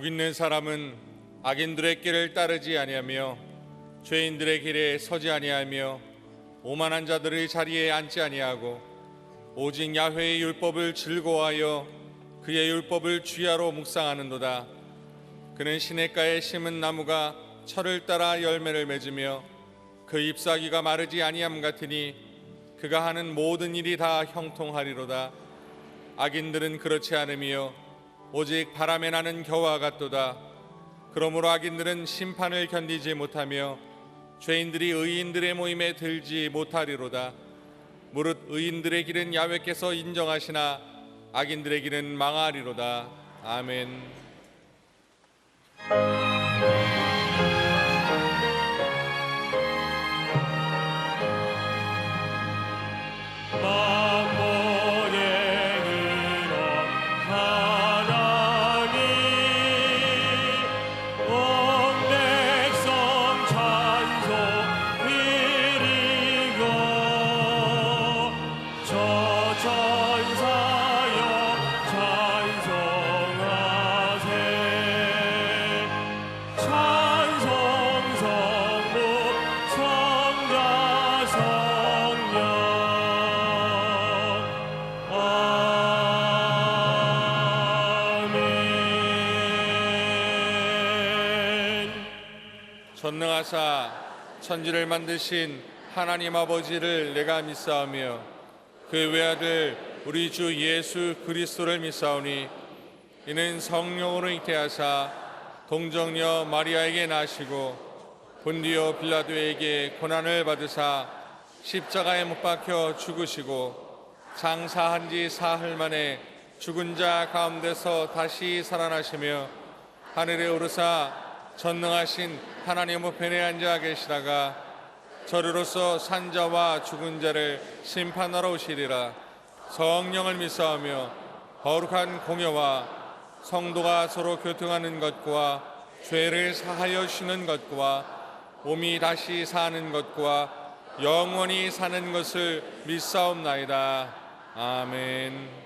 복 있는 사람은 악인들의 길을 따르지 아니하며 죄인들의 길에 서지 아니하며 오만한 자들의 자리에 앉지 아니하고 오직 야훼의 율법을 즐거워하여 그의 율법을 주야로 묵상하는도다. 그는 시냇가에 심은 나무가 철을 따라 열매를 맺으며 그 잎사귀가 마르지 아니함 같으니 그가 하는 모든 일이 다 형통하리로다. 악인들은 그렇지 않으며 오직 바람에 나는 겨와 같도다. 그러므로 악인들은 심판을 견디지 못하며 죄인들이 의인들의 모임에 들지 못하리로다. 무릇 의인들의 길은 야훼께서 인정하시나 악인들의 길은 망하리로다. 아멘. 전능하사 천지를 만드신 하나님 아버지를 내가 믿사오며 그 외아들 우리 주 예수 그리스도를 믿사오니 이는 성령으로 잉태하사 동정녀 마리아에게 나시고 본디오 빌라도에게 고난을 받으사 십자가에 못 박혀 죽으시고 장사한 지 사흘 만에 죽은 자 가운데서 다시 살아나시며 하늘에 오르사 전능하신 하나님 우편에 앉아 계시다가 저리로서 산자와 죽은 자를 심판하러 오시리라. 성령을 믿사오며 거룩한 공회와 성도가 서로 교통하는 것과 죄를 사하여 주시는 것과 몸이 다시 사는 것과 영원히 사는 것을 믿사옵나이다. 아멘.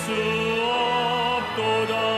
수 없도다.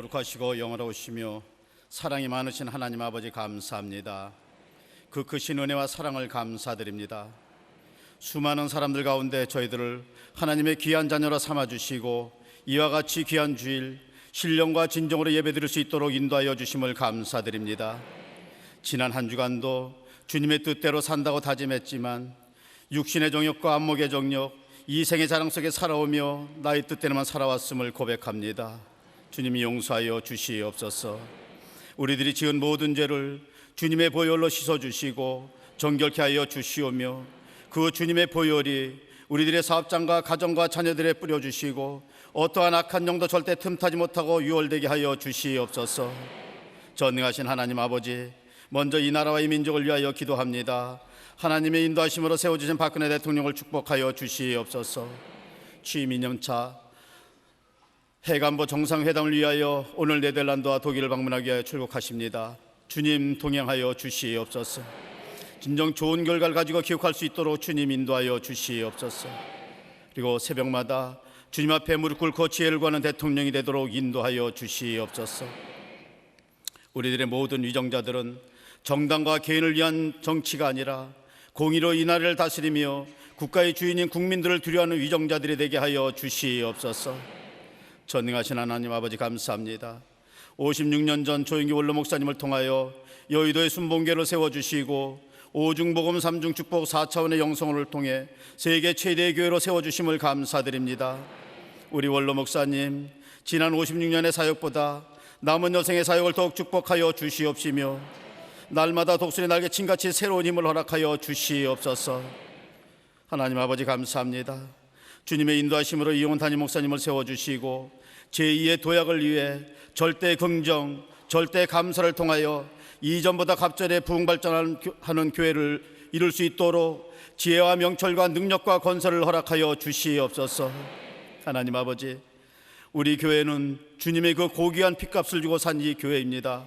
거룩하시고 영원하시며 사랑이 많으신 하나님 아버지 감사합니다. 그 크신 은혜와 사랑을 감사드립니다. 수많은 사람들 가운데 저희들을 하나님의 귀한 자녀로 삼아주시고 이와 같이 귀한 주일 신령과 진정으로 예배드릴 수 있도록 인도하여 주심을 감사드립니다. 지난 한 주간도 주님의 뜻대로 산다고 다짐했지만 육신의 정욕과 안목의 정욕, 이 생의 자랑 속에 살아오며 나의 뜻대로만 살아왔음을 고백합니다. 주님이 용서하여 주시옵소서. 우리들이 지은 모든 죄를 주님의 보혈로 씻어주시고 정결케 하여 주시오며 그 주님의 보혈이 우리들의 사업장과 가정과 자녀들에 뿌려주시고 어떠한 악한 영도 절대 틈타지 못하고 유월되게 하여 주시옵소서. 전능하신 하나님 아버지, 먼저 이 나라와 이 민족을 위하여 기도합니다. 하나님의 인도하심으로 세워주신 박근혜 대통령을 축복하여 주시옵소서. 취임 2년차 해관보 정상회담을 위하여 오늘 네덜란드와 독일을 방문하기 위하여 출국하십니다. 주님 동행하여 주시옵소서. 진정 좋은 결과를 가지고 기억할 수 있도록 주님 인도하여 주시옵소서. 그리고 새벽마다 주님 앞에 무릎 꿇고 지혜를 구하는 대통령이 되도록 인도하여 주시옵소서. 우리들의 모든 위정자들은 정당과 개인을 위한 정치가 아니라 공의로 이 나라를 다스리며 국가의 주인인 국민들을 두려워하는 위정자들이 되게 하여 주시옵소서. 전능하신 하나님 아버지 감사합니다. 56년 전 조영기 원로 목사님을 통하여 여의도의 순봉교를 세워주시고 오중복음 3중 축복 4차원의 영성을 통해 세계 최대의 교회로 세워주심을 감사드립니다. 우리 원로 목사님, 지난 56년의 사역보다 남은 여생의 사역을 더욱 축복하여 주시옵시며 날마다 독수리 날개 친같이 새로운 힘을 허락하여 주시옵소서. 하나님 아버지 감사합니다. 주님의 인도하심으로 이용훈 담임 목사님을 세워주시고 제2의 도약을 위해 절대 긍정, 절대 감사를 통하여 이전보다 갑절에 부흥발전하는 교회를 이룰 수 있도록 지혜와 명철과 능력과 건설을 허락하여 주시옵소서. 하나님 아버지, 우리 교회는 주님의 그 고귀한 핏값을 주고 산 이 교회입니다.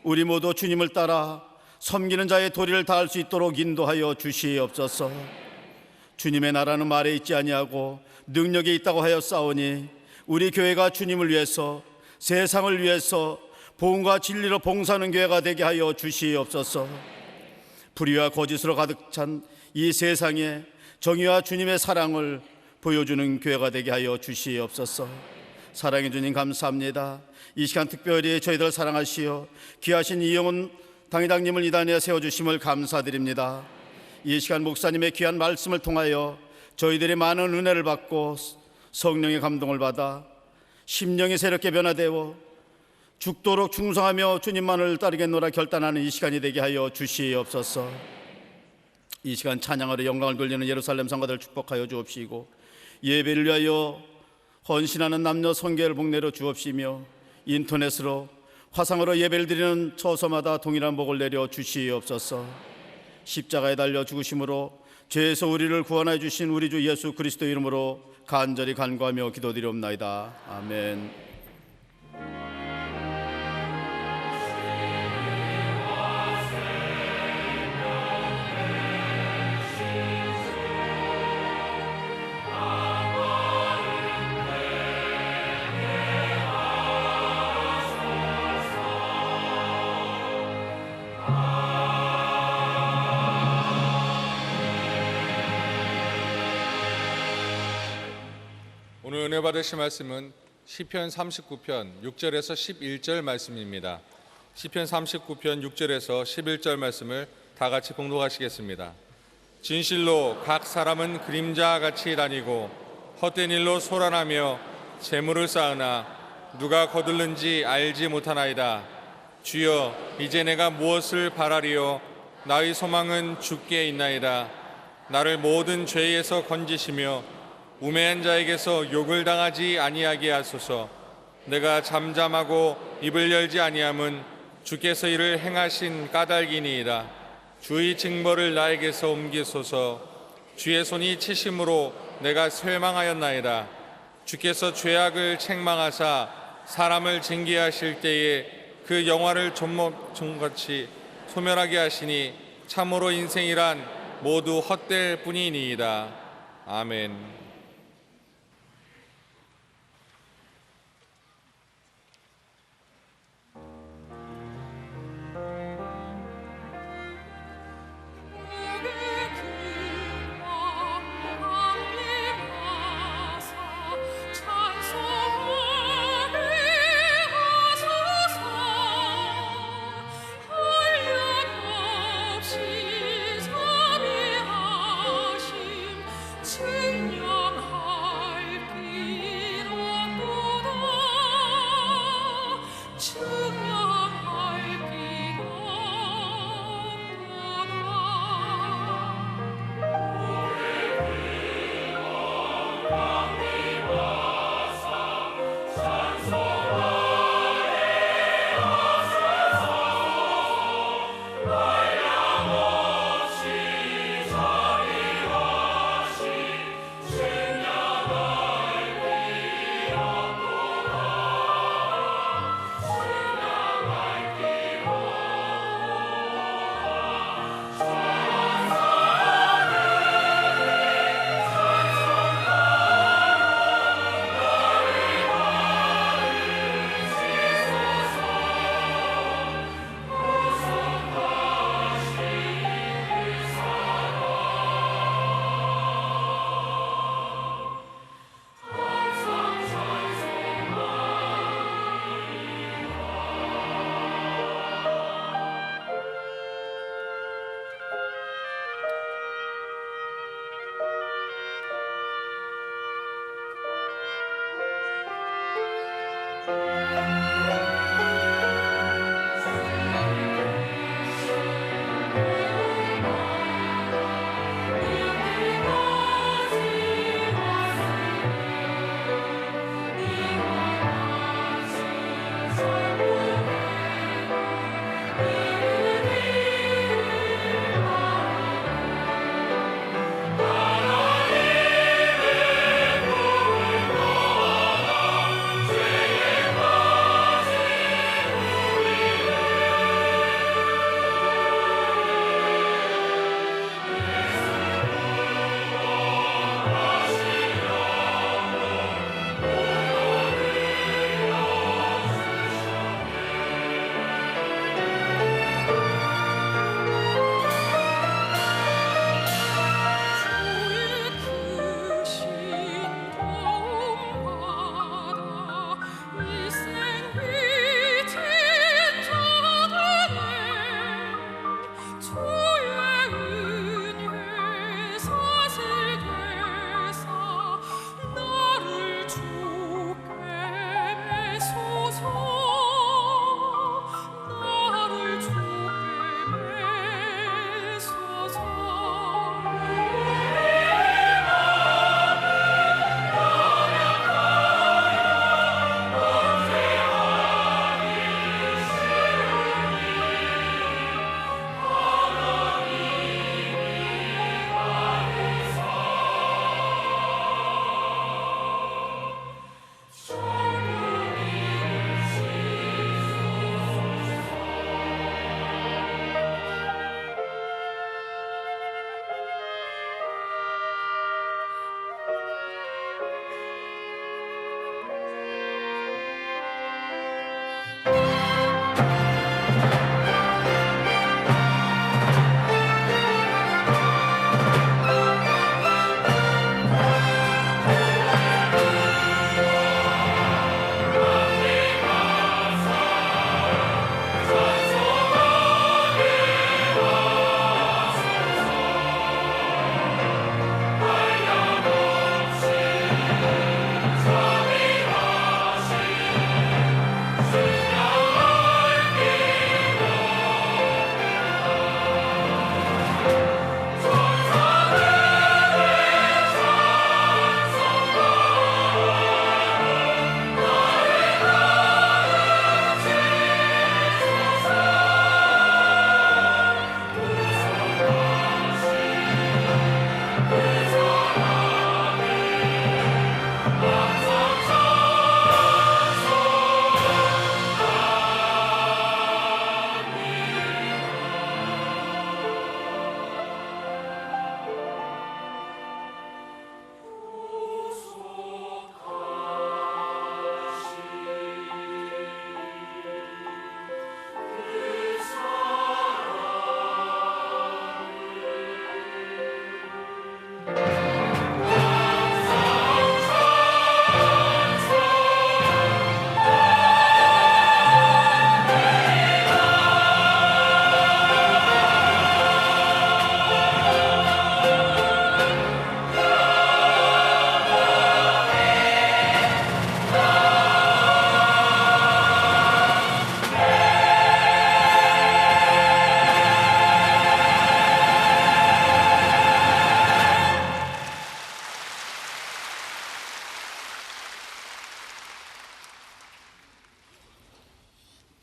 우리 모두 주님을 따라 섬기는 자의 도리를 다할 수 있도록 인도하여 주시옵소서. 주님의 나라는 말에 있지 아니하고 능력에 있다고 하여 싸우니 우리 교회가 주님을 위해서, 세상을 위해서 복음과 진리로 봉사하는 교회가 되게 하여 주시옵소서. 불의와 거짓으로 가득 찬 이 세상에 정의와 주님의 사랑을 보여주는 교회가 되게 하여 주시옵소서. 사랑해 주님 감사합니다. 이 시간 특별히 저희들 사랑하시어 귀하신 이영훈 당회장님을 이 단에 세워주심을 감사드립니다. 이 시간 목사님의 귀한 말씀을 통하여 저희들이 많은 은혜를 받고 성령의 감동을 받아 심령이 새롭게 변화되어 죽도록 충성하며 주님만을 따르겠노라 결단하는 이 시간이 되게 하여 주시옵소서. 이 시간 찬양으로 영광을 돌리는 예루살렘 성가들 축복하여 주옵시고 예배를 위하여 헌신하는 남녀 성교를 복내려 주옵시며 인터넷으로 화상으로 예배를 드리는 처소마다 동일한 복을 내려 주시옵소서. 십자가에 달려 죽으심으로 죄에서 우리를 구원해 주신 우리 주 예수 그리스도 이름으로 간절히 간구하며 기도드리옵나이다. 아멘. 오늘 은혜 받으실 말씀은 시편 39편 6절에서 11절 말씀입니다. 시편 39편 6절에서 11절 말씀을 다 같이 봉독하시겠습니다. 진실로 각 사람은 그림자같이 다니고 헛된 일로 소란하며 재물을 쌓으나 누가 거둘는지 알지 못하나이다. 주여, 이제 내가 무엇을 바라리요? 나의 소망은 주께 있나이다. 나를 모든 죄에서 건지시며 우매한 자에게서 욕을 당하지 아니하게 하소서. 내가 잠잠하고 입을 열지 아니함은 주께서 이를 행하신 까닭이니이다. 주의 징벌을 나에게서 옮기소서. 주의 손이 치심으로 내가 쇠망하였나이다. 주께서 죄악을 책망하사 사람을 징계하실 때에 그 영화를 좀같이 소멸하게 하시니 참으로 인생이란 모두 헛될 뿐이니이다. 아멘.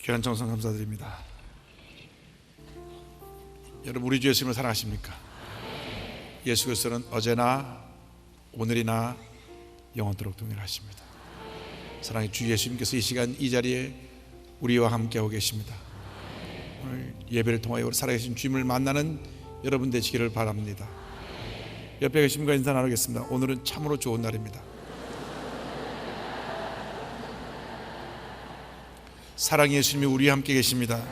귀한 정성 감사드립니다. 여러분, 우리 주 예수님을 사랑하십니까? 예수 그리스도는 어제나 오늘이나 영원토록 동일하십니다. 사랑의 주 예수님께서 이 시간 이 자리에 우리와 함께하고 계십니다. 오늘 예배를 통하여 살아계신 주님을 만나는 여러분 되시기를 바랍니다. 옆에 계신 분과 인사 나누겠습니다. 오늘은 참으로 좋은 날입니다. 사랑의 예수님이 우리와 함께 계십니다.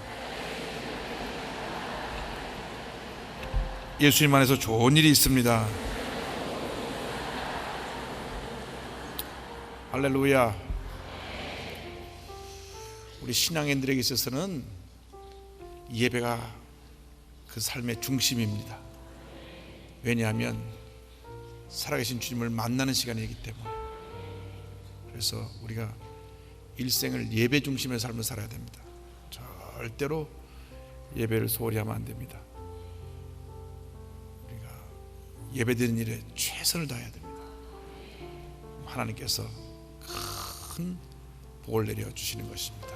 예수님 안에서 좋은 일이 있습니다. 할렐루야. 우리 신앙인들에게 있어서는 예배가 그 삶의 중심입니다. 왜냐하면 살아계신 주님을 만나는 시간이기 때문에. 그래서 우리가 일생을 예배 중심의 삶을 살아야 됩니다. 절대로 예배를 소홀히 하면 안 됩니다. 우리가 예배드리는 일에 최선을 다해야 됩니다. 하나님께서 큰 복을 내려주시는 것입니다.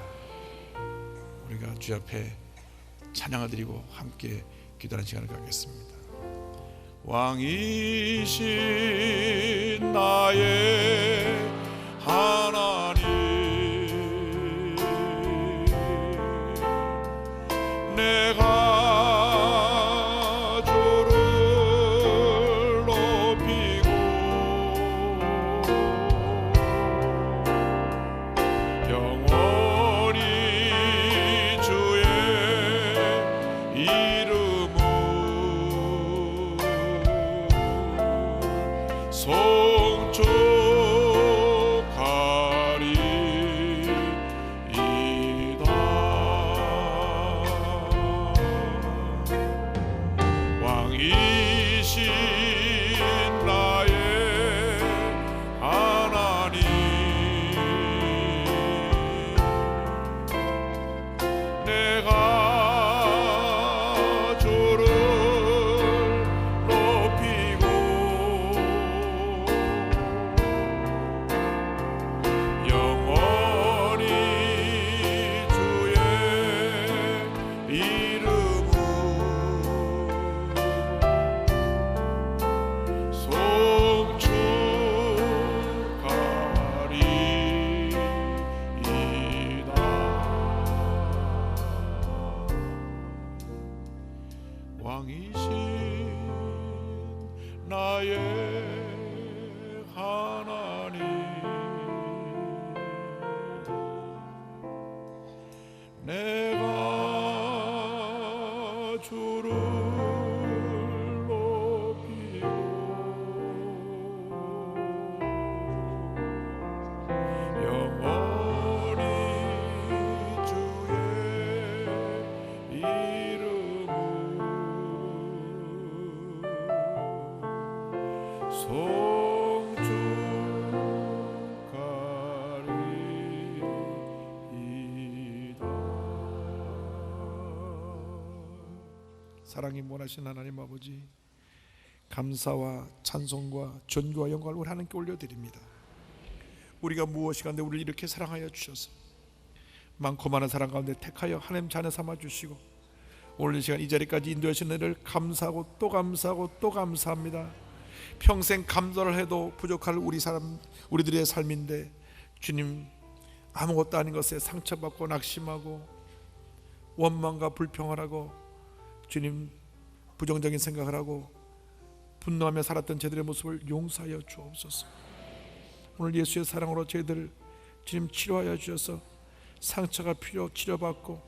우리가 주 앞에 찬양을 드리고 함께 기도하는 시간을 갖겠습니다. 왕이신 나의 하나님, 내가 주를 높이고 영원히 주의 이름을 송축하리이다. 왕이신 나의 하나님, 내가 주를 높이고 영원히 주의 이름을 송축하리이다. 왕이신 나의 하나님, 내가 주를 높이고 영원히 주의 이름을 송축하리이다. 사랑이 원하신 하나님 아버지, 감사와 찬송과 존귀와 영광을 우리 하나님께 올려드립니다. 우리가 무엇이 가운데 우리를 이렇게 사랑하여 주셔서 많고 많은 사랑 가운데 택하여 하나님 자녀 삼아 주시고 오늘 이 시간 이 자리까지 인도해 주신 은혜를 감사하고 또 감사하고 또 감사합니다. 평생 감사를 해도 부족할 우리들의 삶인데 주님, 아무것도 아닌 것에 상처받고 낙심하고 원망과 불평을 하고 주님 부정적인 생각을 하고 분노하며 살았던 저희들의 모습을 용서하여 주옵소서. 오늘 예수의 사랑으로 저희들 주님 치료하여 주셔서 상처가 치료받고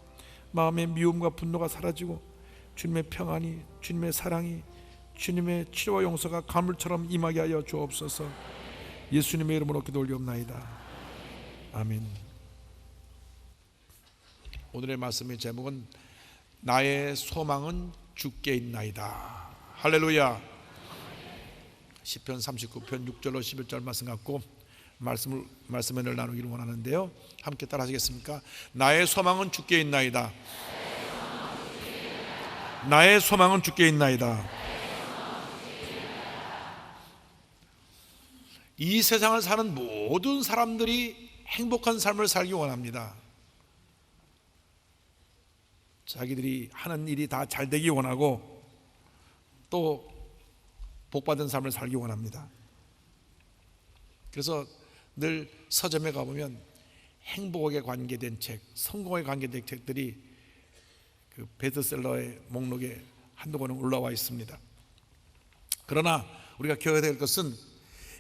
마음의 미움과 분노가 사라지고 주님의 평안이, 주님의 사랑이, 주님의 치료와 용서가 가물처럼 임하게 하여 주옵소서. 예수님의 이름으로 기도 올리옵나이다. 아멘. 오늘의 말씀의 제목은 나의 소망은 주께 있나이다. 할렐루야. 시편 39편 6절로 11절 말씀 갖고 말씀을 나누기를 원하는데요, 함께 따라 하시겠습니까? 나의 소망은 주께 있나이다. 나의 소망은 주께 있나이다. 이 세상을 사는 모든 사람들이 행복한 삶을 살기 원합니다. 자기들이 하는 일이 다 잘 되기 원하고 또 복받은 삶을 살기 원합니다. 그래서 늘 서점에 가보면 행복에 관계된 책, 성공에 관계된 책들이 그 베스트셀러의 목록에 한두 권은 올라와 있습니다. 그러나 우리가 기억해야 될 것은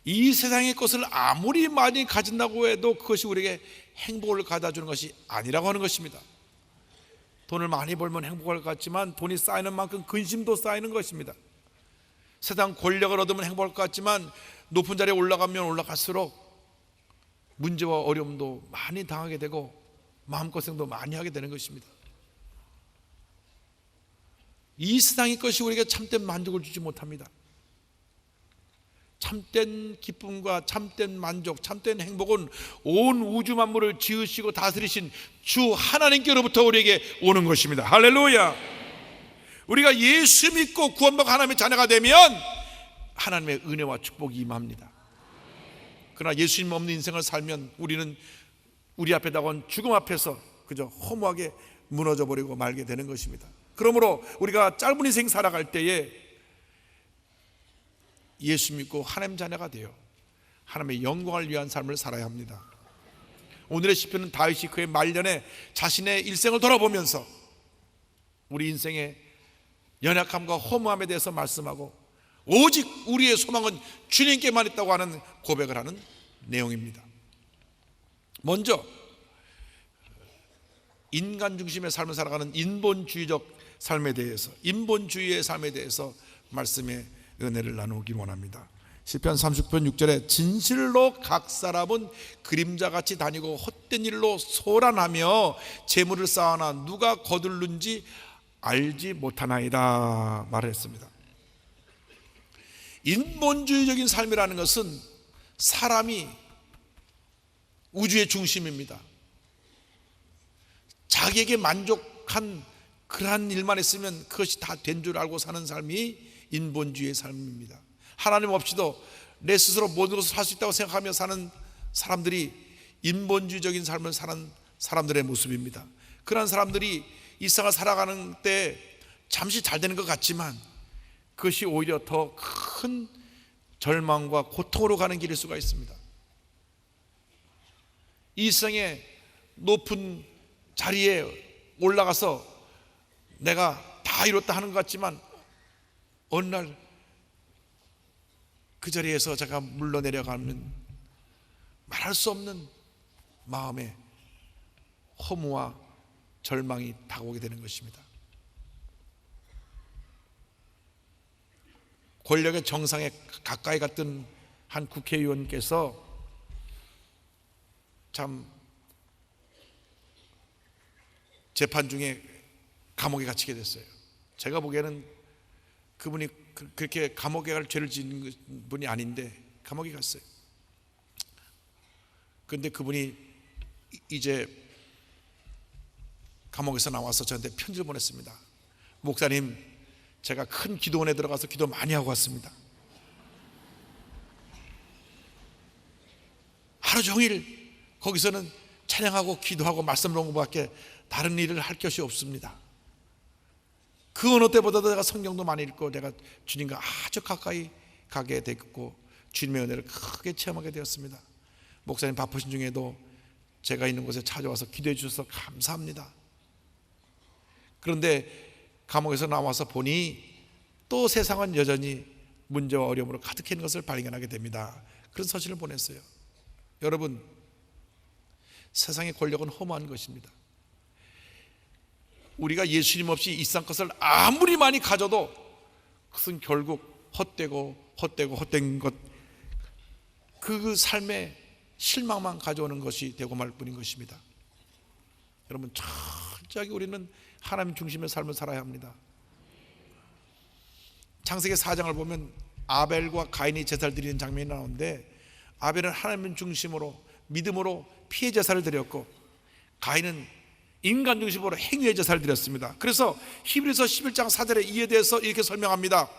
이 세상의 것을 아무리 많이 가진다고 해도 그것이 우리에게 행복을 가져다 주는 것이 아니라고 하는 것입니다. 돈을 많이 벌면 행복할 것 같지만 돈이 쌓이는 만큼 근심도 쌓이는 것입니다. 세상 권력을 얻으면 행복할 것 같지만 높은 자리에 올라가면 올라갈수록 문제와 어려움도 많이 당하게 되고 마음고생도 많이 하게 되는 것입니다. 이 세상의 것이 우리에게 참된 만족을 주지 못합니다. 참된 기쁨과 참된 만족, 참된 행복은 온 우주 만물을 지으시고 다스리신 주 하나님께로부터 우리에게 오는 것입니다. 할렐루야. 우리가 예수 믿고 구원받고 하나님의 자녀가 되면 하나님의 은혜와 축복이 임합니다. 그러나 예수님 없는 인생을 살면 우리는 우리 앞에 다가온 죽음 앞에서 그저 허무하게 무너져 버리고 말게 되는 것입니다. 그러므로 우리가 짧은 인생 살아갈 때에 예수 믿고 하나님 자녀가 되어 하나님의 영광을 위한 삶을 살아야 합니다. 오늘의 시편은 다윗이 그의 말년에 자신의 일생을 돌아보면서 우리 인생의 연약함과 허무함에 대해서 말씀하고 오직 우리의 소망은 주님께만 있다고 하는 고백을 하는 내용입니다. 먼저 인간 중심의 삶을 살아가는 인본주의적 삶에 대해서, 인본주의의 삶에 대해서 말씀의 은혜를 나누기 원합니다. 시편 30편 6절에 진실로 각 사람은 그림자같이 다니고 헛된 일로 소란하며 재물을 쌓아나 누가 거둘는지 알지 못하나이다 말을 했습니다. 인본주의적인 삶이라는 것은 사람이 우주의 중심입니다. 자기에게 만족한 그러한 일만 했으면 그것이 다 된 줄 알고 사는 삶이 인본주의의 삶입니다. 하나님 없이도 내 스스로 모든 것을 할 수 있다고 생각하며 사는 사람들이 인본주의적인 삶을 사는 사람들의 모습입니다. 그런 사람들이 일상을 살아가는 때 잠시 잘 되는 것 같지만 그것이 오히려 더 큰 절망과 고통으로 가는 길일 수가 있습니다. 이 세상의 높은 자리에 올라가서 내가 다 이뤘다 하는 것 같지만 어느 날 그 자리에서 제가 물러내려가면 말할 수 없는 마음의 허무와 절망이 다가오게 되는 것입니다. 권력의 정상에 가까이 갔던 한 국회의원께서 참 재판 중에 감옥에 갇히게 됐어요. 제가 보기에는 그분이 그렇게 감옥에 갈 죄를 지은 분이 아닌데 감옥에 갔어요. 그런데 그분이 이제 감옥에서 나와서 저한테 편지를 보냈습니다. 목사님, 제가 큰 기도원에 들어가서 기도 많이 하고 왔습니다. 하루 종일 거기서는 찬양하고 기도하고 말씀 듣는 것밖에 다른 일을 할 것이 없습니다. 그 어느 때보다도 내가 성경도 많이 읽고 내가 주님과 아주 가까이 가게 됐고 주님의 은혜를 크게 체험하게 되었습니다. 목사님 바쁘신 중에도 제가 있는 곳에 찾아와서 기도해 주셔서 감사합니다. 그런데 감옥에서 나와서 보니 또 세상은 여전히 문제와 어려움으로 가득해 있는 것을 발견하게 됩니다. 그런 서신을 보냈어요. 여러분, 세상의 권력은 허무한 것입니다. 우리가 예수님 없이 이 세상 것을 아무리 많이 가져도 그것은 결국 헛된 것, 그 삶의 실망만 가져오는 것이 되고 말 뿐인 것입니다. 여러분, 철저하게 우리는 하나님 중심의 삶을 살아야 합니다. 창세기 4장을 보면 아벨과 가인이 제사를 드리는 장면이 나오는데 아벨은 하나님 중심으로 믿음으로 피해 제사를 드렸고 가인은 인간 중심으로 행위의 제사를 드렸습니다. 그래서 히브리서 11장 4절에 이에 대해서 이렇게 설명합니다.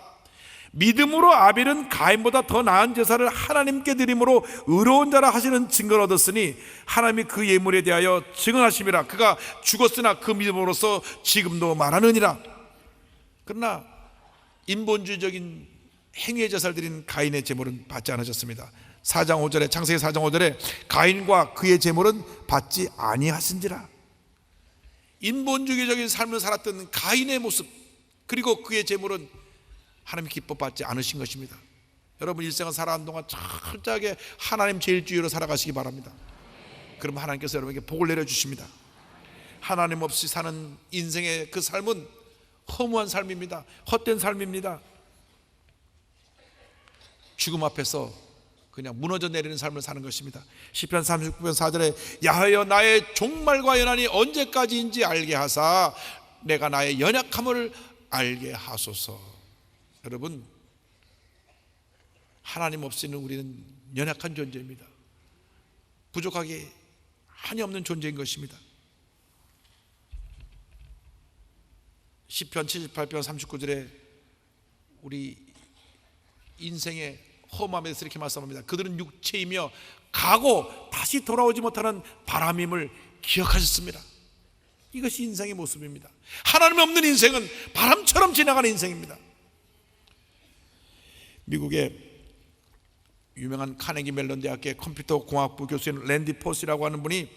믿음으로 아벨은 가인보다 더 나은 제사를 하나님께 드림으로 의로운 자라 하시는 증거를 얻었으니 하나님이 그 예물에 대하여 증언하심이라. 그가 죽었으나 그 믿음으로써 지금도 말하느니라. 그러나 인본주의적인 행위의 제사를 드린 가인의 제물은 받지 않으셨습니다. 4장 5절에, 창세기 4장 5절에 가인과 그의 제물은 받지 아니하신지라. 인본주의적인 삶을 살았던 가인의 모습, 그리고 그의 제물은 하나님 기뻐받지 않으신 것입니다. 여러분 일생을 살아가는 동안 철저하게 하나님 제일주의로 살아가시기 바랍니다. 그러면 하나님께서 여러분에게 복을 내려주십니다. 하나님 없이 사는 인생의 그 삶은 허무한 삶입니다. 헛된 삶입니다. 죽음 앞에서 그냥 무너져 내리는 삶을 사는 것입니다. 시편 39편 4절에 야훼여 나의 종말과 연한이 언제까지인지 알게 하사 내가 나의 연약함을 알게 하소서. 여러분 하나님 없이는 우리는 연약한 존재입니다. 부족하게 한이 없는 존재인 것입니다. 시편 78편 39절에 우리 인생의 허무함에 대해서 이렇게 말씀합니다. 그들은 육체이며 가고 다시 돌아오지 못하는 바람임을 기억하셨습니다. 이것이 인생의 모습입니다. 하나님 없는 인생은 바람처럼 지나가는 인생입니다. 미국의 유명한 카네기 멜론 대학의 컴퓨터 공학부 교수인 랜디 포스라고 하는 분이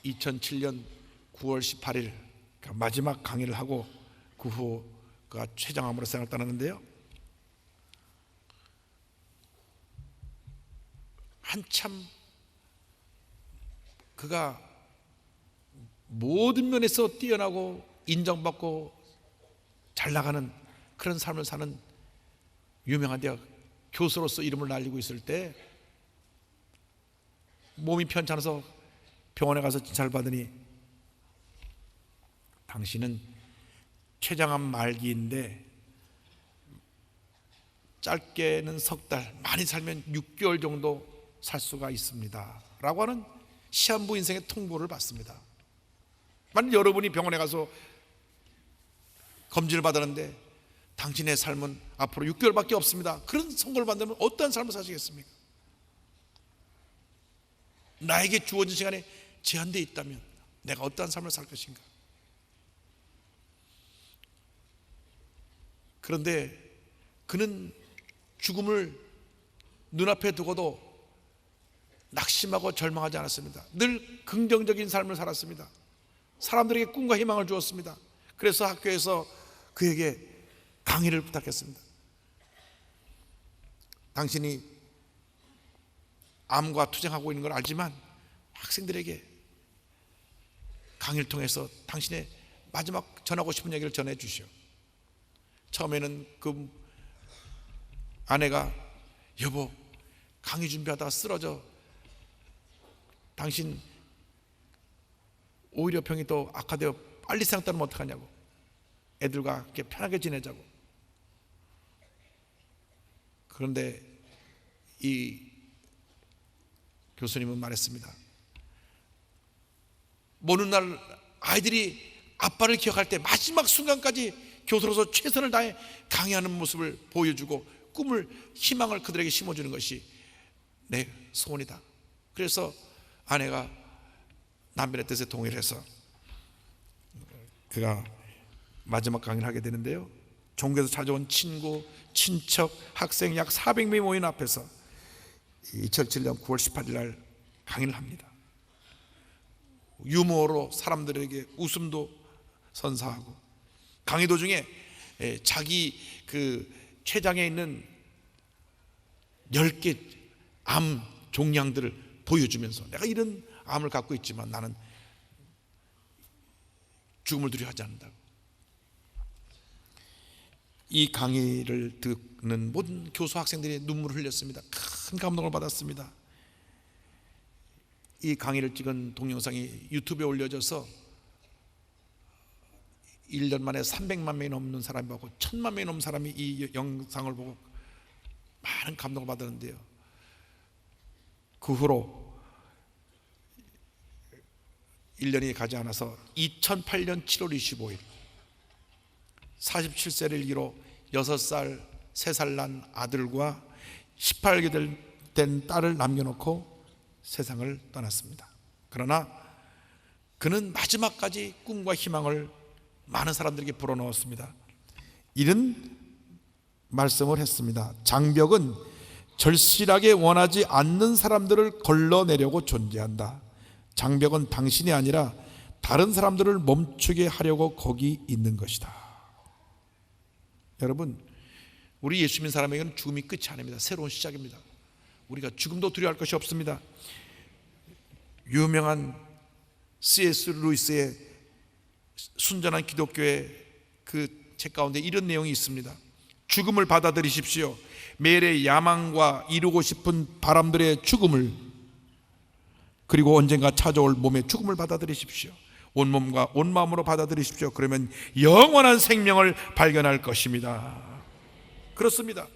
2007년 9월 18일 마지막 강의를 하고 그 후 그가 최장암으로 생을 떠났는데요, 한참 그가 모든 면에서 뛰어나고 인정받고 잘 나가는 그런 삶을 사는 유명한 대학 교수로서 이름을 날리고 있을 때 몸이 편찮아서 병원에 가서 진찰을 받으니 당신은 췌장암 말기인데 짧게는 석 달, 많이 살면 6개월 정도 살 수가 있습니다 라고 하는 시한부 인생의 통보를 받습니다. 만약 여러분이 병원에 가서 검진을 받았는데 당신의 삶은 앞으로 6개월밖에 없습니다, 그런 선고를 받으면 어떠한 삶을 사시겠습니까? 나에게 주어진 시간에 제한되어 있다면 내가 어떠한 삶을 살 것인가? 그런데 그는 죽음을 눈앞에 두고도 낙심하고 절망하지 않았습니다. 늘 긍정적인 삶을 살았습니다. 사람들에게 꿈과 희망을 주었습니다. 그래서 학교에서 그에게 강의를 부탁했습니다. 당신이 암과 투쟁하고 있는 걸 알지만 학생들에게 강의를 통해서 당신의 마지막 전하고 싶은 얘기를 전해 주시오. 처음에는 그 아내가 여보 강의 준비하다가 쓰러져 당신 오히려 병이 더 악화되어 빨리 생각 따르면 어떡하냐고, 애들과 이렇게 편하게 지내자고. 그런데 이 교수님은 말했습니다. 모든 날 아이들이 아빠를 기억할 때 마지막 순간까지 교수로서 최선을 다해 강의하는 모습을 보여주고 꿈을, 희망을 그들에게 심어주는 것이 내 소원이다. 그래서 아내가 남편의 뜻에 동의를 해서 그가 마지막 강의를 하게 되는데요, 종교에서 찾아온 친구, 친척, 학생 약 400명이 모인 앞에서 2007년 9월 18일 날 강의를 합니다. 유머로 사람들에게 웃음도 선사하고 강의 도중에 자기 그 췌장에 있는 10개 암 종양들을 보여주면서 내가 이런 암을 갖고 있지만 나는 죽음을 두려워하지 않는다고. 이 강의를 듣는 모든 교수 학생들이 눈물을 흘렸습니다. 큰 감동을 받았습니다. 이 강의를 찍은 동영상이 유튜브에 올려져서 1년 만에 300만 명이 넘는 사람이 보고 1000만 명이 넘는 사람이 이 영상을 보고 많은 감동을 받았는데요, 그 후로 1년이 가지 않아서 2008년 7월 25일 47세를 이로 6살, 3살 난 아들과 18개 된 딸을 남겨놓고 세상을 떠났습니다. 그러나 그는 마지막까지 꿈과 희망을 많은 사람들에게 불어넣었습니다. 이런 말씀을 했습니다. 장벽은 절실하게 원하지 않는 사람들을 걸러내려고 존재한다. 장벽은 당신이 아니라 다른 사람들을 멈추게 하려고 거기 있는 것이다. 여러분, 우리 예수 믿는 사람에게는 죽음이 끝이 아닙니다. 새로운 시작입니다. 우리가 죽음도 두려워할 것이 없습니다. 유명한 C.S. 루이스의 순전한 기독교의 그 책 가운데 이런 내용이 있습니다. 죽음을 받아들이십시오. 매일의 야망과 이루고 싶은 바람들의 죽음을, 그리고 언젠가 찾아올 몸의 죽음을 받아들이십시오. 온몸과 온마음으로 받아들이십시오. 그러면 영원한 생명을 발견할 것입니다. 그렇습니다.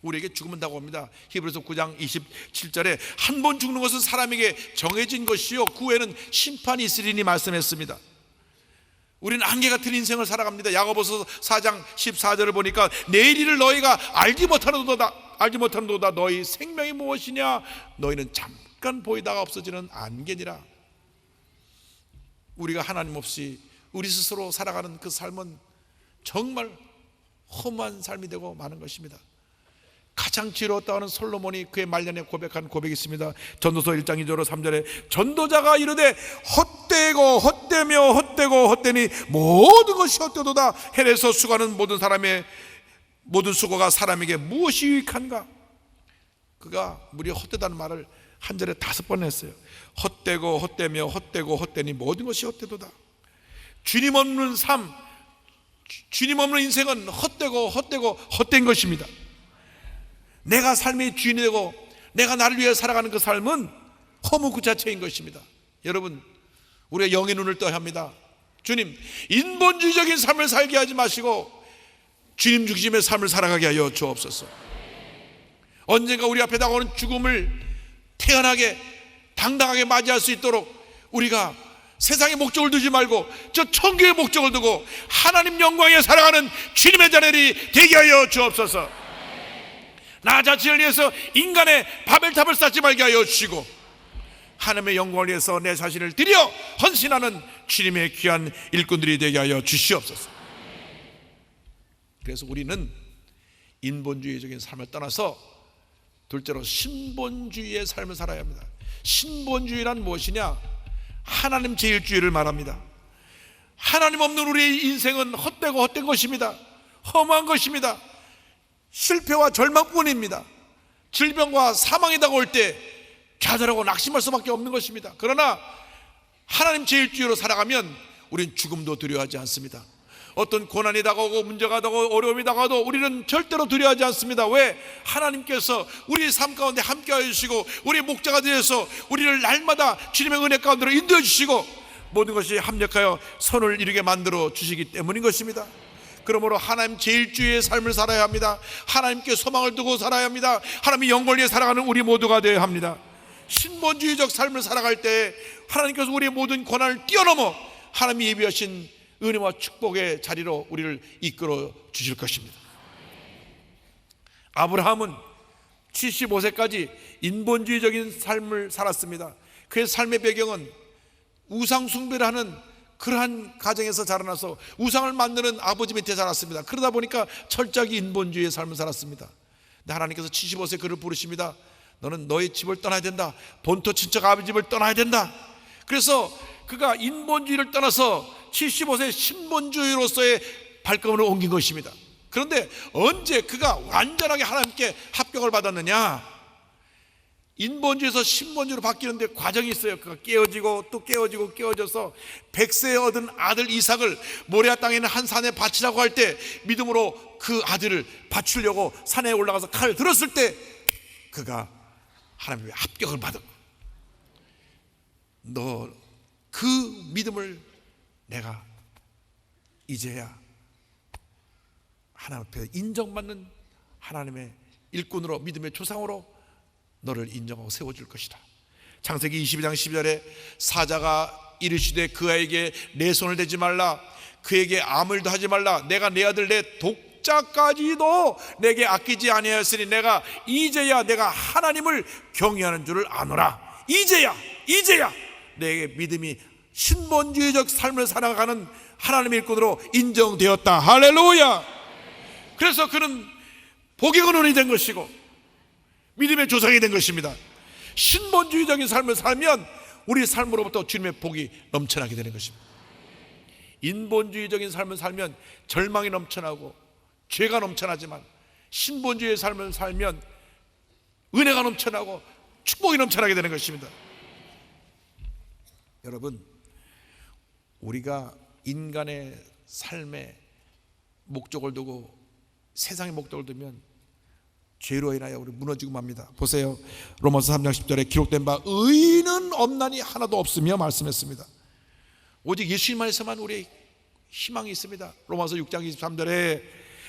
우리에게 죽음은 다가옵니다. 히브리서 9장 27절에 한 번 죽는 것은 사람에게 정해진 것이요 그 후에는 심판이 있으리니 말씀했습니다. 우리는 안개 같은 인생을 살아갑니다. 야고보서 4장 14절을 보니까 내일 일을 너희가 알지 못하는도다 너희 생명이 무엇이냐 너희는 잠깐 보이다가 없어지는 안개니라. 우리가 하나님 없이 우리 스스로 살아가는 그 삶은 정말 험한 삶이 되고 마는 것입니다. 가장 지혜로웠다 하는 솔로몬이 그의 말년에 고백한 고백이 있습니다. 전도서 1장 2절 3절에 전도자가 이르되 헛되고 헛되며 헛되고 헛되니 모든 것이 헛되도다. 헬에서 수고하는 모든 수고가 사람에게 무엇이 유익한가. 그가 무려 헛되다는 말을 한 절에 5번 했어요. 헛되고 헛되며 헛되고 헛되니 모든 것이 헛되도다. 주님 없는 삶, 주님 없는 인생은 헛되고 헛된 것입니다. 내가 삶의 주인이 되고 내가 나를 위해 살아가는 그 삶은 허무 그 자체인 것입니다. 여러분, 우리가 영의 눈을 떠야 합니다. 주님, 인본주의적인 삶을 살게 하지 마시고 주님 중심의 삶을 살아가게 하여 주옵소서. 언젠가 우리 앞에 다가오는 죽음을 태연하게 당당하게 맞이할 수 있도록 우리가 세상의 목적을 두지 말고 저 천국의 목적을 두고 하나님 영광에 살아가는 주님의 자녀들이 되게 하여 주옵소서. 나 자신을 위해서 인간의 바벨탑을 쌓지 말게 하여 주시고 하나님의 영광을 위해서 내 자신을 드려 헌신하는 주님의 귀한 일꾼들이 되게 하여 주시옵소서. 그래서 우리는 인본주의적인 삶을 떠나서 둘째로 신본주의의 삶을 살아야 합니다. 신본주의란 무엇이냐? 하나님 제일주의를 말합니다. 하나님 없는 우리의 인생은 헛되고 헛된 것입니다. 허무한 것입니다. 실패와 절망뿐입니다. 질병과 사망이 다가올 때 좌절하고 낙심할 수밖에 없는 것입니다. 그러나 하나님 제일주의로 살아가면 우리는 죽음도 두려워하지 않습니다. 어떤 고난이 다가오고 문제가 다가오고 어려움이 다가와도 우리는 절대로 두려워하지 않습니다. 왜? 하나님께서 우리 삶 가운데 함께하여 주시고 우리의 목자가 되어서 우리를 날마다 주님의 은혜 가운데로 인도해 주시고 모든 것이 합력하여 선을 이루게 만들어 주시기 때문인 것입니다. 그러므로 하나님 제일주의의 삶을 살아야 합니다. 하나님께 소망을 두고 살아야 합니다. 하나님의 영광을 위해 살아가는 우리 모두가 되어야 합니다. 신본주의적 삶을 살아갈 때 하나님께서 우리의 모든 고난을 뛰어넘어 하나님이 예비하신 은혜와 축복의 자리로 우리를 이끌어 주실 것입니다. 아브라함은 75세까지 인본주의적인 삶을 살았습니다. 그의 삶의 배경은 우상 숭배를 하는 그러한 가정에서 자라나서 우상을 만드는 아버지 밑에 자랐습니다. 그러다 보니까 철저하게 인본주의의 삶을 살았습니다. 근데 하나님께서 75세 그를 부르십니다. 너는 너의 집을 떠나야 된다. 본토 친척 아버지 집을 떠나야 된다. 그래서 그가 인본주의를 떠나서 75세 신본주의로서의 발걸음을 옮긴 것입니다. 그런데 언제 그가 완전하게 하나님께 합격을 받았느냐? 인본주의에서 신본주의로 바뀌는데 과정이 있어요. 그가 깨어지고 또 깨어지고 깨어져서 100세에 얻은 아들 이삭을 모리아 땅에 있는 한 산에 바치라고 할 때 믿음으로 그 아들을 바치려고 산에 올라가서 칼을 들었을 때 그가 하나님의 합격을 받은 거예요. 너 그 믿음을 내가 이제야 하나님 앞에 인정받는 하나님의 일꾼으로 믿음의 조상으로 너를 인정하고 세워줄 것이다. 창세기 22장 12절에 사자가 이르시되 그 아이에게 내 손을 대지 말라. 그에게 아무 일도 하지 말라. 내가 내 아들 내 독자까지도 내게 아끼지 아니하였으니 내가 이제야 내가 하나님을 경외하는 줄을 아노라. 이제야 내게 믿음이 신본주의적 삶을 살아가는 하나님의 일꾼으로 인정되었다. 할렐루야. 그래서 그는 복의 근원이 된 것이고 믿음의 조상이 된 것입니다. 신본주의적인 삶을 살면 우리 삶으로부터 주님의 복이 넘쳐나게 되는 것입니다. 인본주의적인 삶을 살면 절망이 넘쳐나고 죄가 넘쳐나지만 신본주의의 삶을 살면 은혜가 넘쳐나고 축복이 넘쳐나게 되는 것입니다. 여러분, 우리가 인간의 삶의 목적을 두고 세상의 목적을 두면 죄로 인하여 우리 무너지고 맙니다. 보세요. 로마서 3장 10절에 기록된 바 의인은 없나니 하나도 없으며 말씀했습니다. 오직 예수님 안에서만 우리의 희망이 있습니다. 로마서 6장 23절에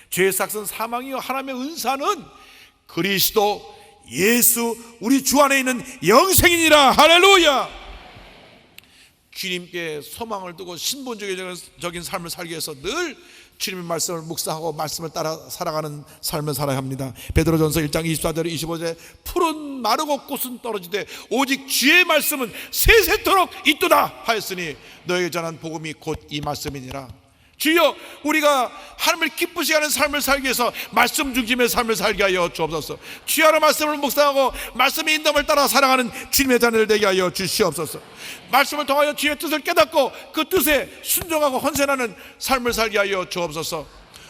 죄의 삭은 사망이요 하나님의 은사는 그리스도 예수 우리 주 안에 있는 영생이니라. 할렐루야. 주님께 소망을 두고 신본주의적인 삶을 살기 위해서 늘 주님의 말씀을 묵상하고 말씀을 따라 살아가는 삶을 살아야 합니다. 베드로전서 1장 24절 25절에 푸른 마르고 꽃은 떨어지되 오직 주의 말씀은 세세토록 있도다 하였으니 너에게 전한 복음이 곧 이 말씀이니라. 주여, 우리가 하나님을 기쁘시게 하는 삶을 살기 위해서 말씀 중심의 삶을 살게 하여 주옵소서. 주여, 말씀을 묵상하고 말씀의 인도를 따라 살아가는 주님의 자녀들 되게 하여 주시옵소서. 말씀을 통하여 주의 뜻을 깨닫고 그 뜻에 순종하고 헌신하는 삶을 살게 하여 주옵소서.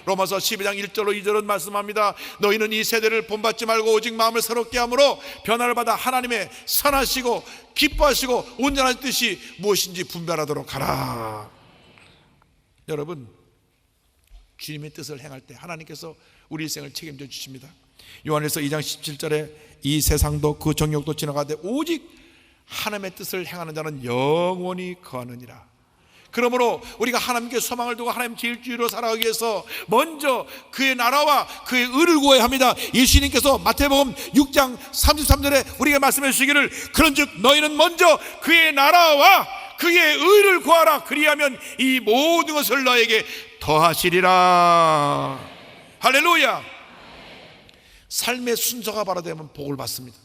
로마서 12장 1절로 2절은 말씀합니다. 너희는 이 세대를 본받지 말고 오직 마음을 새롭게 함으로 변화를 받아 하나님의 선하시고 기뻐하시고 온전한 뜻이 무엇인지 분별하도록 하라. 여러분, 주님의 뜻을 행할 때 하나님께서 우리 일생을 책임져 주십니다. 요한일서 2장 17절에 이 세상도 그 정욕도 지나가되 오직 하나님의 뜻을 행하는 자는 영원히 거하느니라. 그러므로 우리가 하나님께 소망을 두고 하나님 제일주의로 살아가기 위해서 먼저 그의 나라와 그의 의를 구해야 합니다. 예수님께서 마태복음 6장 33절에 우리에게 말씀해 주시기를 그런즉 너희는 먼저 그의 나라와 그의 의를 구하라. 그리하면 이 모든 것을 너에게 더하시리라. 할렐루야. 삶의 순서가 바로되면 복을 받습니다.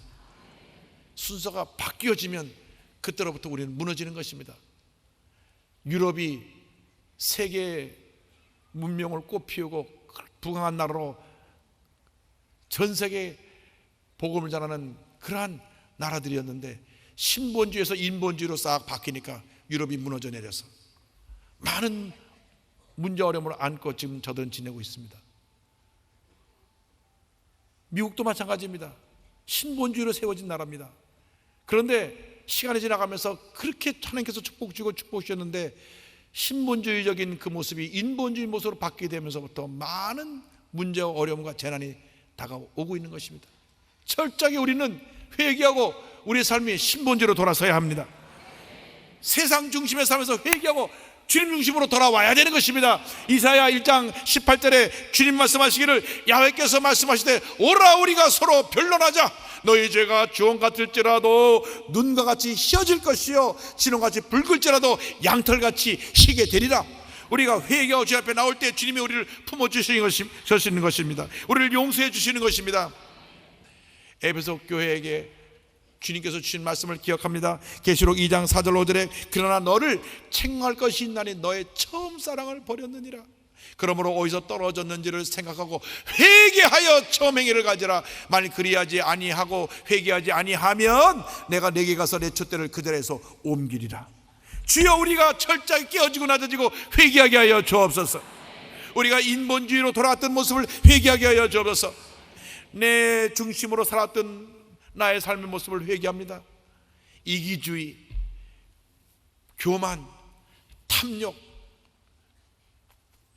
순서가 바뀌어지면 그때로부터 우리는 무너지는 것입니다. 유럽이 세계 문명을 꽃피우고 부강한 나라로 전 세계에 복음을 전하는 그러한 나라들이었는데 신본주의에서 인본주의로 싹 바뀌니까 유럽이 무너져 내려서 많은 문제 어려움을 안고 지금 저들은 지내고 있습니다. 미국도 마찬가지입니다. 신본주의로 세워진 나라입니다. 그런데 시간이 지나가면서 그렇게 하나님께서 축복 주고 축복 주셨는데 신본주의적인 그 모습이 인본주의 모습으로 바뀌게 되면서부터 많은 문제와 어려움과 재난이 다가오고 있는 것입니다. 철저하게 우리는 회개하고 우리의 삶이 신본주의로 돌아서야 합니다. 세상 중심의 삶에서 회개하고 주님 중심으로 돌아와야 되는 것입니다. 이사야 1장 18절에 주님 말씀하시기를 야훼께서 말씀하시되 오라 우리가 서로 변론하자. 너희 죄가 주홍 같을지라도 눈과 같이 희어질 것이요 진홍같이 붉을지라도 양털같이 희게 되리라. 우리가 회개하고 주 앞에 나올 때 주님이 우리를 품어주시는 것입니다. 우리를 용서해 주시는 것입니다. 에베소 교회에게 주님께서 주신 말씀을 기억합니다. 계시록 2장 4절 5절에 그러나 너를 책망할 것이 있나니 너의 처음 사랑을 버렸느니라. 그러므로 어디서 떨어졌는지를 생각하고 회개하여 처음 행위를 가지라. 만일 그리하지 아니하고 회개하지 아니하면 내가 내게 가서 내 촛대를 그들에서 옮기리라. 주여, 우리가 철저하게 깨어지고 낮아지고 회개하게 하여 주옵소서. 우리가 인본주의로 돌아왔던 모습을 회개하게 하여 주옵소서. 내 중심으로 살았던 나의 삶의 모습을 회개합니다. 이기주의, 교만, 탐욕,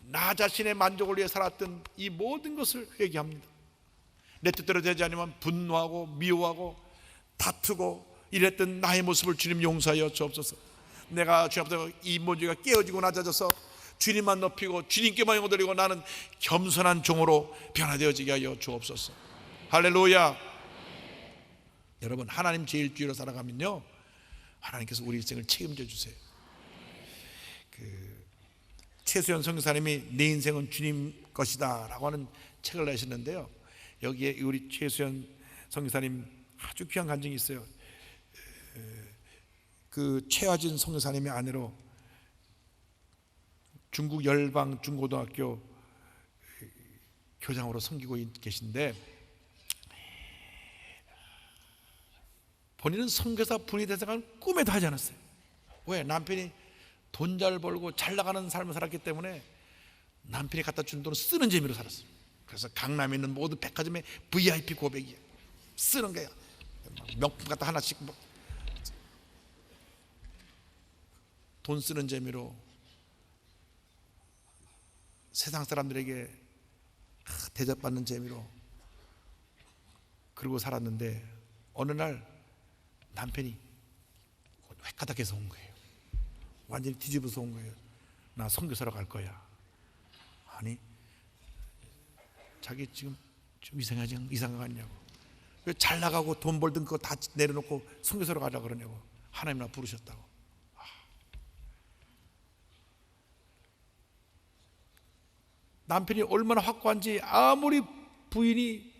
나 자신의 만족을 위해 살았던 이 모든 것을 회개합니다. 내 뜻대로 되지 않으면 분노하고 미워하고 다투고 이랬던 나의 모습을 주님 용서하여 주옵소서. 내가 주님 앞에서 인본주의가 깨어지고 낮아져서 주님만 높이고 주님께만 영광 돌리고 나는 겸손한 종으로 변화되어지게 하여 주옵소서. 할렐루야. 여러분, 하나님 제일주의로 살아가면요 하나님께서 우리 인생을 책임져 주세요. 최수연 선교사님이 내 인생은 주님 것이다 라고 하는 책을 내셨는데요, 여기에 우리 최수연 선교사님 아주 귀한 간증이 있어요. 그 최화진 선교사님의 아내로 중국 열방 중고등학교 교장으로 섬기고 계신데, 본인은 선교사 분이 될 생각은 꿈에도 하지 않았어요. 왜? 남편이 돈 잘 벌고 잘 나가는 삶을 살았기 때문에 남편이 갖다 준 돈을 쓰는 재미로 살았어요. 그래서 강남에 있는 모든 백화점에 VIP 고백이에요. 쓰는 거야. 명품 갖다 하나씩 돈 쓰는 재미로 세상 사람들에게 대접받는 재미로 그러고 살았는데, 어느 날 남편이 획가닥해서 온 거예요. 완전히 뒤집어서 온 거예요. 나 선교사로 갈 거야. 아니, 자기 지금 좀 이상한 거 아니냐고. 왜 잘 나가고 돈 벌던 그거 다 내려놓고 선교사로 가자 그러냐고. 하나님 나 부르셨다고. 남편이 얼마나 확고한지, 아무리 부인이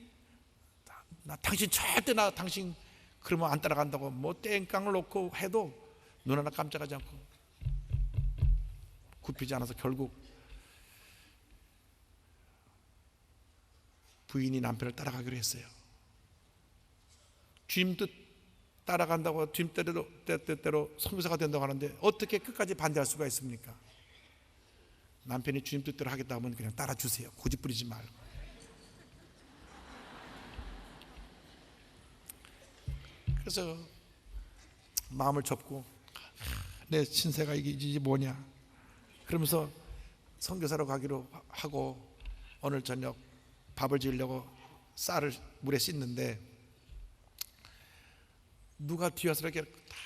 당신 절대 당신 그러면 안 따라간다고 뭐 땡깡을 놓고 해도 눈 하나 깜짝하지 않고 굽히지 않아서 결국 부인이 남편을 따라가기로 했어요. 주님 뜻 따라간다고 주님 뜻대로 선교사가 된다고 하는데 어떻게 끝까지 반대할 수가 있습니까? 남편이 주님 뜻대로 하겠다 하면 그냥 따라주세요. 고집 부리지 말고. 그래서 마음을 접고 내 신세가 이게 뭐냐 그러면서 선교사로 가기로 하고, 오늘 저녁 밥을 지으려고 쌀을 물에 씻는데 누가 뒤에서 이렇게 딱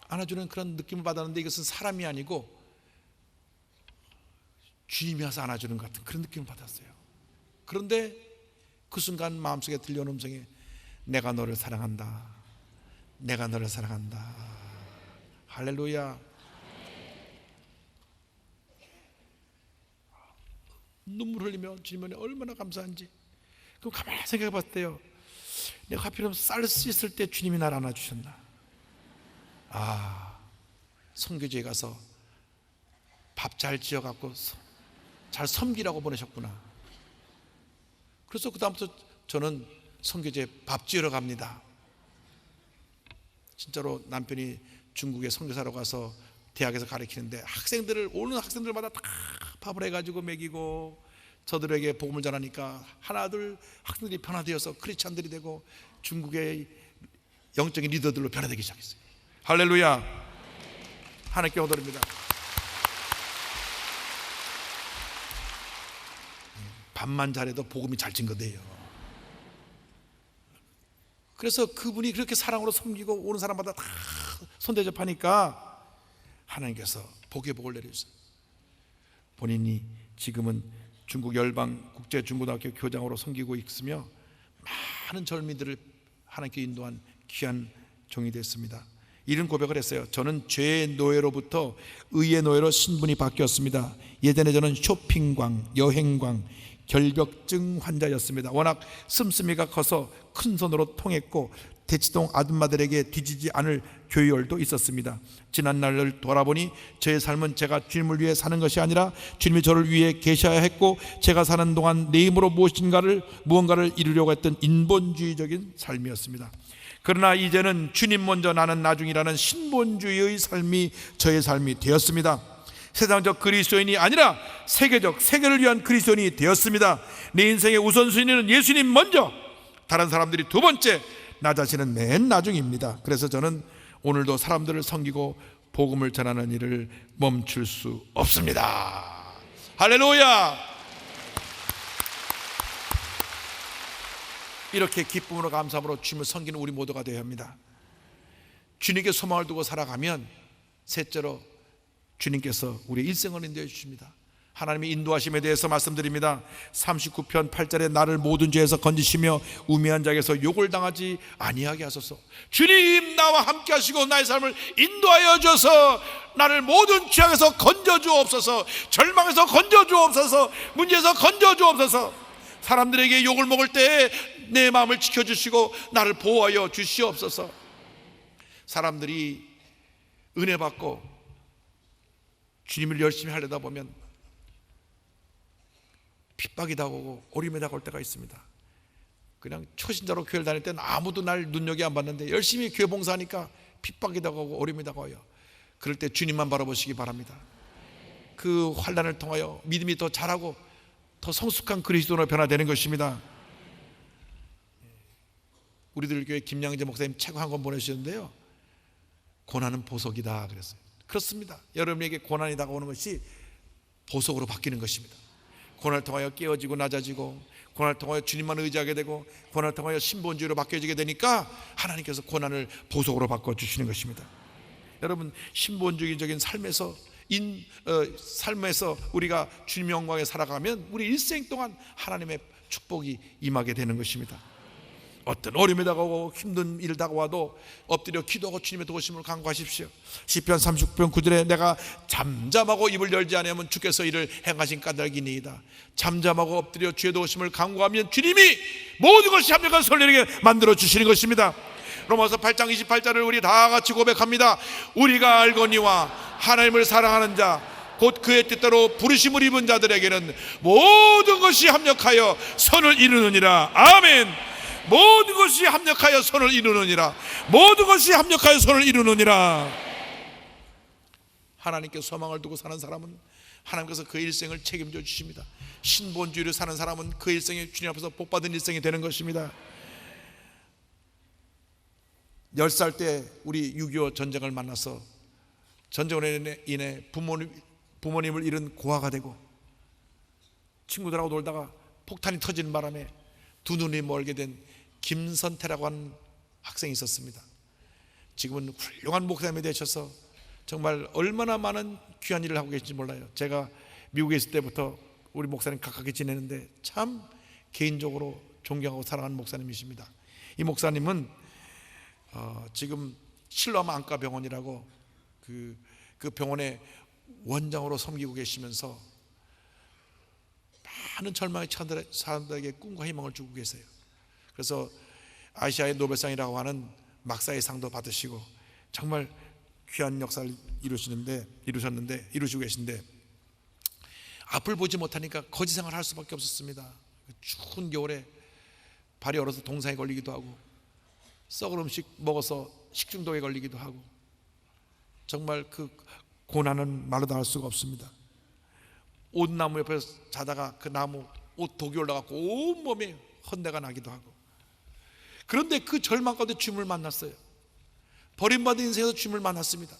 안아주는 그런 느낌을 받았는데, 이것은 사람이 아니고 주님이 와서 안아주는 것 같은 그런 느낌을 받았어요. 그런데 그 순간 마음속에 들려오는 음성이 내가 너를 사랑한다, 내가 너를 사랑한다. 할렐루야. 눈물 흘리며 주님은 얼마나 감사한지. 그럼 가만히 생각해 봤대요. 내가 하필이면 쌀 씻을 때 주님이 나를 안아주셨나. 선교지에 가서 밥 잘 지어갖고 잘 섬기라고 보내셨구나. 그래서 그 다음부터 저는 선교지에 밥 지으러 갑니다. 진짜로 남편이 중국에 선교사로 가서 대학에서 가르치는데 오는 학생들마다 다 밥을 해가지고 먹이고, 저들에게 복음을 전하니까 하나둘 학생들이 변화되어서 크리스찬들이 되고 중국의 영적인 리더들로 변화되기 시작했어요. 할렐루야. 하나님께 오더입니다. 밥만 잘해도 복음이 잘 증거돼요. 그래서 그분이 그렇게 사랑으로 섬기고 오는 사람마다 다 손대접하니까 하나님께서 복의 복을 내려주세요. 본인이 지금은 중국 열방 국제 중고등학교 교장으로 섬기고 있으며 많은 젊은이들을 하나님께 인도한 귀한 종이 됐습니다. 이런 고백을 했어요. 저는 죄의 노예로부터 의의 노예로 신분이 바뀌었습니다. 예전에 저는 쇼핑광, 여행광, 결벽증 환자였습니다. 워낙 씀씀이가 커서 큰 손으로 통했고 대치동 아줌마들에게 뒤지지 않을 교열도 있었습니다. 지난 날을 돌아보니 저의 삶은 제가 주님을 위해 사는 것이 아니라 주님이 저를 위해 계셔야 했고, 제가 사는 동안 내 힘으로 무언가를 이루려고 했던 인본주의적인 삶이었습니다. 그러나 이제는 주님 먼저 나는 나중이라는 신본주의의 삶이 저의 삶이 되었습니다. 세상적 그리스도인이 아니라 세계적, 세계를 위한 그리스도인이 되었습니다. 내 인생의 우선순위는 예수님 먼저, 다른 사람들이 두 번째, 나 자신은 맨 나중입니다. 그래서 저는 오늘도 사람들을 섬기고 복음을 전하는 일을 멈출 수 없습니다. 할렐루야. 이렇게 기쁨으로 감사함으로 주님을 섬기는 우리 모두가 되어야 합니다. 주님께 소망을 두고 살아가면 셋째로 주님께서 우리의 일생을 인도해 주십니다. 하나님의 인도하심에 대해서 말씀드립니다. 39편 8절에 나를 모든 죄에서 건지시며 우매한 자에게서 욕을 당하지 아니하게 하소서. 주님, 나와 함께 하시고 나의 삶을 인도하여 주셔서 나를 모든 죄악에서 건져 주옵소서. 절망에서 건져 주옵소서. 문제에서 건져 주옵소서. 사람들에게 욕을 먹을 때 내 마음을 지켜주시고 나를 보호하여 주시옵소서. 사람들이 은혜 받고 주님을 열심히 하려다 보면 핍박이 다가오고 어려움이 다가올 때가 있습니다. 그냥 초신자로 교회를 다닐 때는 아무도 날 눈여겨 안 봤는데 열심히 교회 봉사하니까 핍박이 다가오고 어려움이 다가와요. 그럴 때 주님만 바라보시기 바랍니다. 그 환난을 통하여 믿음이 더 자라고 더 성숙한 그리스도로 변화되는 것입니다. 우리들 교회 김양재 목사님 책 한 권 보내주셨는데요, 고난은 보석이다 그랬어요. 그렇습니다. 여러분에게 고난이 다가오는 것이 보석으로 바뀌는 것입니다. 고난을 통하여 깨어지고 낮아지고, 고난을 통하여 주님만 의지하게 되고, 고난을 통하여 신본주의로 바뀌어지게 되니까 하나님께서 고난을 보석으로 바꿔주시는 것입니다. 여러분, 신본주의적인 삶에서 삶에서 우리가 주님의 영광에 살아가면 우리 일생 동안 하나님의 축복이 임하게 되는 것입니다. 어떤 어려움이 다가오고 힘든 일 다가와도 엎드려 기도하고 주님의 도우심을 간구하십시오. 시편 39편 9절에 내가 잠잠하고 입을 열지 않으면 주께서 이를 행하신 까닭이니이다. 잠잠하고 엎드려 주의 도우심을 간구하면 주님이 모든 것이 합력한 선리에게 만들어 주시는 것입니다. 로마서 8장 28절을 우리 다 같이 고백합니다. 우리가 알거니와 하나님을 사랑하는 자 곧 그의 뜻대로 부르심을 입은 자들에게는 모든 것이 합력하여 선을 이루느니라. 아멘. 모든 것이 합력하여 선을 이루느니라. 모든 것이 합력하여 선을 이루느니라. 하나님께 소망을 두고 사는 사람은 하나님께서 그 일생을 책임져 주십니다. 신본주의로 사는 사람은 그 일생이 주님 앞에서 복받은 일생이 되는 것입니다. 10살 때 우리 6.25 전쟁을 만나서 전쟁으로 인해 부모님을 잃은 고아가 되고 친구들하고 놀다가 폭탄이 터지는 바람에 두 눈이 멀게 된 김선태라고 하는 학생이 있었습니다. 지금은 훌륭한 목사님이 되셔서 정말 얼마나 많은 귀한 일을 하고 계신지 몰라요. 제가 미국에 있을 때부터 우리 목사님 가깝게 지내는데 참 개인적으로 존경하고 사랑하는 목사님이십니다. 이 목사님은 지금 실로암 안과병원이라고 그 병원의 원장으로 섬기고 계시면서 많은 절망에 처한 사람들에게 꿈과 희망을 주고 계세요. 그래서 아시아의 노벨상이라고 하는 막사의 상도 받으시고 정말 귀한 역사를 이루시고 계신데 앞을 보지 못하니까 거지 생활을 할 수밖에 없었습니다. 추운 겨울에 발이 얼어서 동상에 걸리기도 하고 썩은 음식 먹어서 식중독에 걸리기도 하고 정말 그 고난은 말로 다 할 수가 없습니다. 옷나무 옆에 자다가 그 나무 옷 독이 올라가고 온몸에 헌내가 나기도 하고, 그런데 그 절망 가운데 주님을 만났어요. 버림받은 인생에서 주님을 만났습니다.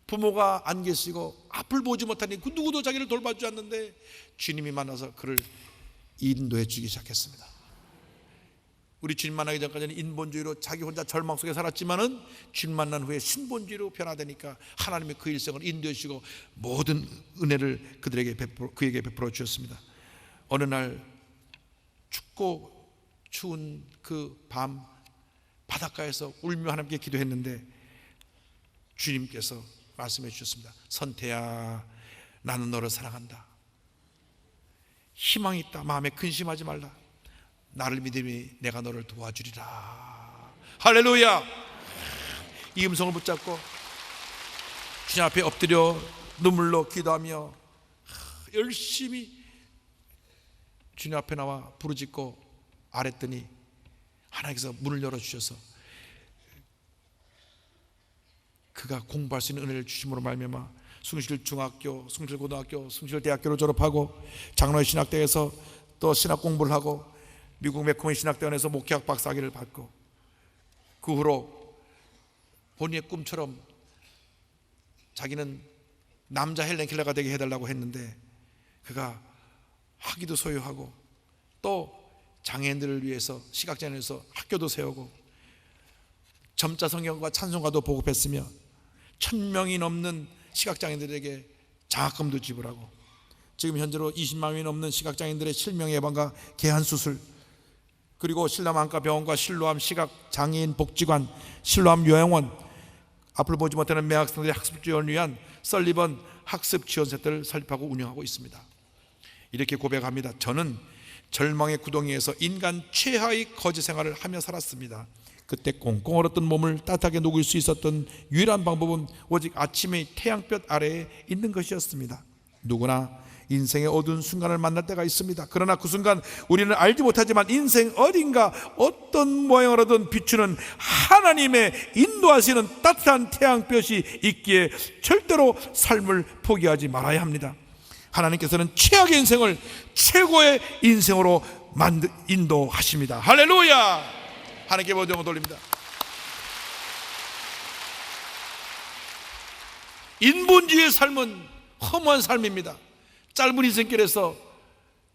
부모가 안 계시고 앞을 보지 못하니 그 누구도 자기를 돌봐주지 않는데 주님이 만나서 그를 인도해 주기 시작했습니다. 우리 주님 만나기 전까지는 인본주의로 자기 혼자 절망 속에 살았지만은 주님 만난 후에 신본주의로 변화되니까 하나님이 그 일생을 인도해 주시고 모든 은혜를 그에게 베풀어 주셨습니다. 어느 날 춥고 추운 그 밤 바닷가에서 울며 하나님께 기도했는데 주님께서 말씀해 주셨습니다. 선태야, 나는 너를 사랑한다. 희망이 있다. 마음에 근심하지 말라. 나를 믿음이 내가 너를 도와주리라. 할렐루야. 이 음성을 붙잡고 주님 앞에 엎드려 눈물로 기도하며 열심히 주님 앞에 나와 부르짖고 아랬더니 하나님께서 문을 열어주셔서 그가 공부할 수 있는 은혜를 주심으로 말미암아 숭실 중학교, 숭실 고등학교, 숭실 대학교를 졸업하고 장로의 신학대에서 또 신학 공부를 하고 미국 매코미 신학대원에서 목회학 박사학위를 받고 그 후로 본인의 꿈처럼 자기는 남자 헬렌 켈러가 되게 해달라고 했는데 그가 학위도 소유하고 또 장애인들을 위해서 시각장애인에서 학교도 세우고 점자 성경과 찬송가도 보급했으며 1000명이 넘는 시각장애인들에게 장학금도 지불하고 지금 현재로 20만 명이 넘는 시각장애인들의 실명 예방과 개한 수술, 그리고 신람 안과병원과 실로암 시각장애인 복지관, 실로암 요양원, 앞을 보지 못하는 매학생들의 학습 지원을 위한 설리번 학습 지원센터를 설립하고 운영하고 있습니다. 이렇게 고백합니다. 저는 절망의 구덩이에서 인간 최하의 거지 생활을 하며 살았습니다. 그때 꽁꽁 얼었던 몸을 따뜻하게 녹일 수 있었던 유일한 방법은 오직 아침의 태양볕 아래에 있는 것이었습니다. 누구나 인생의 어두운 순간을 만날 때가 있습니다. 그러나 그 순간 우리는 알지 못하지만 인생 어딘가 어떤 모양으로든 비추는 하나님의 인도하시는 따뜻한 태양볕이 있기에 절대로 삶을 포기하지 말아야 합니다. 하나님께서는 최악의 인생을 최고의 인생으로 인도하십니다. 할렐루야! 하나님께 모든 돌립니다. 인본주의의 삶은 허무한 삶입니다. 짧은 인생길에서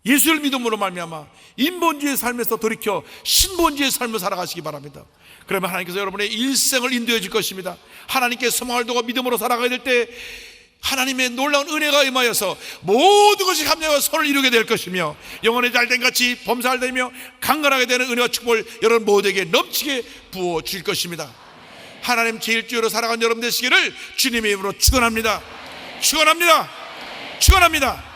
예수를 믿음으로 말미암아 인본주의의 삶에서 돌이켜 신본주의의 삶을 살아가시기 바랍니다. 그러면 하나님께서 여러분의 일생을 인도해 줄 것입니다. 하나님께 소망을 두고 믿음으로 살아가야 될 때 하나님의 놀라운 은혜가 임하여서 모든 것이 감격과 선을 이루게 될 것이며 영혼의 잘된 같이 범사되며 강건하게 되는 은혜와 축복을 여러분 모두에게 넘치게 부어 줄 것입니다. 하나님 제1주로 살아간 여러분 되시기를 주님의 이름으로 축원합니다. 축원합니다. 축원합니다.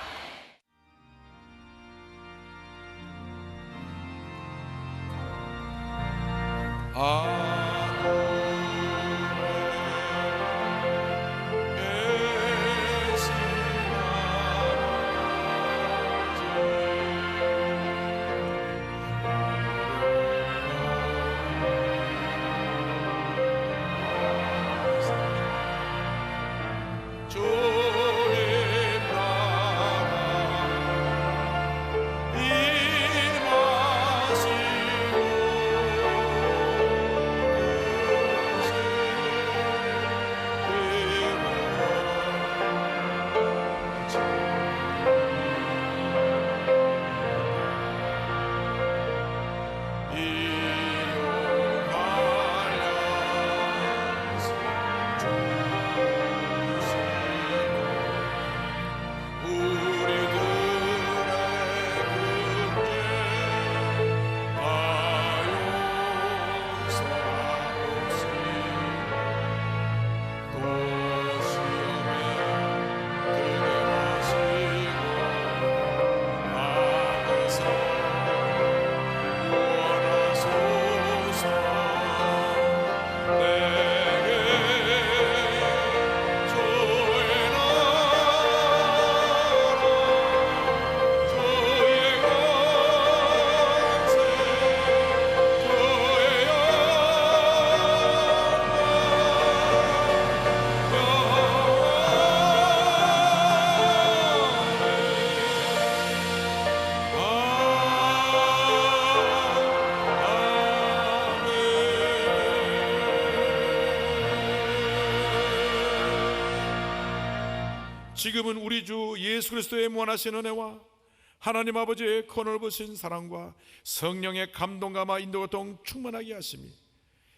지금은 우리 주 예수 그리스도의 무한하신 은혜와 하나님 아버지의 커넓으신 사랑과 성령의 감동감화 인도고통 충만하게 하심이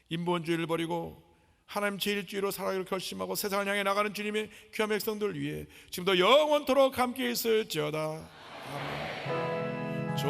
인본주의를 버리고 하나님 제1주의로 살아가기를 결심하고 세상을 향해 나가는 주님의 귀한 백성들 위해 지금도 영원토록 함께 있을지어다. 아멘.